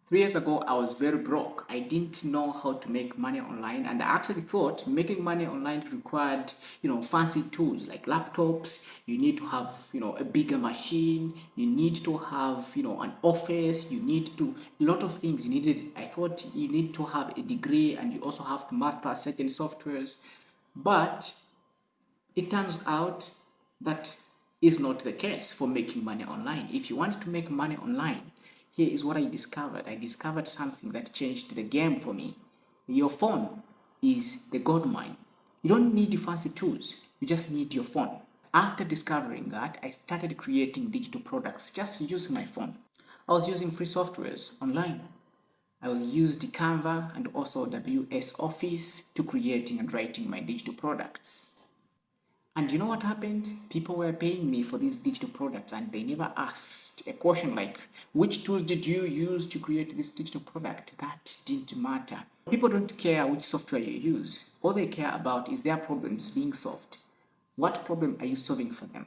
3 years ago, I was very broke. I didn't know how to make money online, and I actually thought making money online required, fancy tools like laptops. You need to have, a bigger machine. You need to have, an office. You need to a lot of things. You needed. I thought you need to have a degree, and you also have to master certain softwares. But it turns out that is not the case for making money online. If you want to make money online, here is what I discovered. I discovered something that changed the game for me. Your phone is the goldmine. You don't need fancy tools, you just need your phone. After discovering that, I started creating digital products just using my phone. I was using free softwares online. I will use the Canva and also WS Office to creating and writing my digital products. And you know what happened? People were paying me for these digital products and they never asked a question like, which tools did you use to create this digital product? That didn't matter. People don't care which software you use. All they care about is their problems being solved. What problem are you solving for them?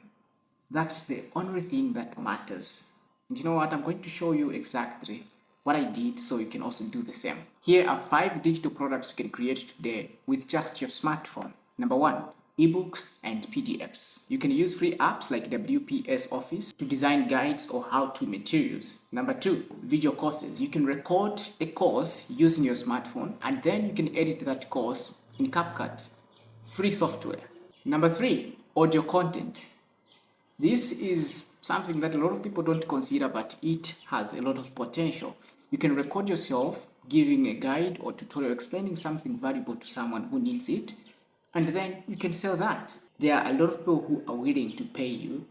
That's the only thing that matters. And you know what? I'm going to show you exactly what I did so you can also do the same. Here are 5 digital products you can create today with just your smartphone. Number 1, eBooks and PDFs. You can use free apps like WPS Office to design guides or how-to materials. Number 2, video courses. You can record a course using your smartphone and then you can edit that course in CapCut. Free software. Number 3, audio content. This is something that a lot of people don't consider, but it has a lot of potential. You can record yourself giving a guide or tutorial explaining something valuable to someone who needs it, and then you can sell that. There are a lot of people who are willing to pay you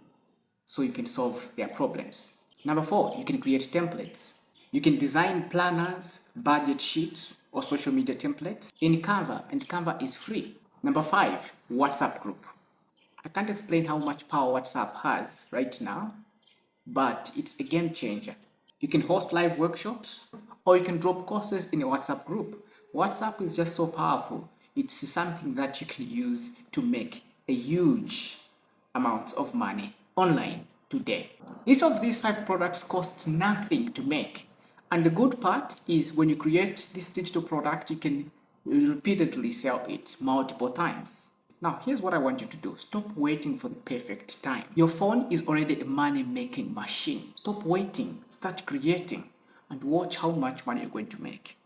so you can solve their problems. Number 4, you can create templates. You can design planners, budget sheets, or social media templates in Canva, and Canva is free. Number 5, WhatsApp group. I can't explain how much power WhatsApp has right now, but it's a game changer. You can host live workshops or you can drop courses in a WhatsApp group. WhatsApp is just so powerful. It's something that you can use to make a huge amount of money online today. Each of these 5 products costs nothing to make. And the good part is when you create this digital product, you can repeatedly sell it multiple times. Now, here's what I want you to do. Stop waiting for the perfect time. Your phone is already a money-making machine. Stop waiting, start creating, and watch how much money you're going to make.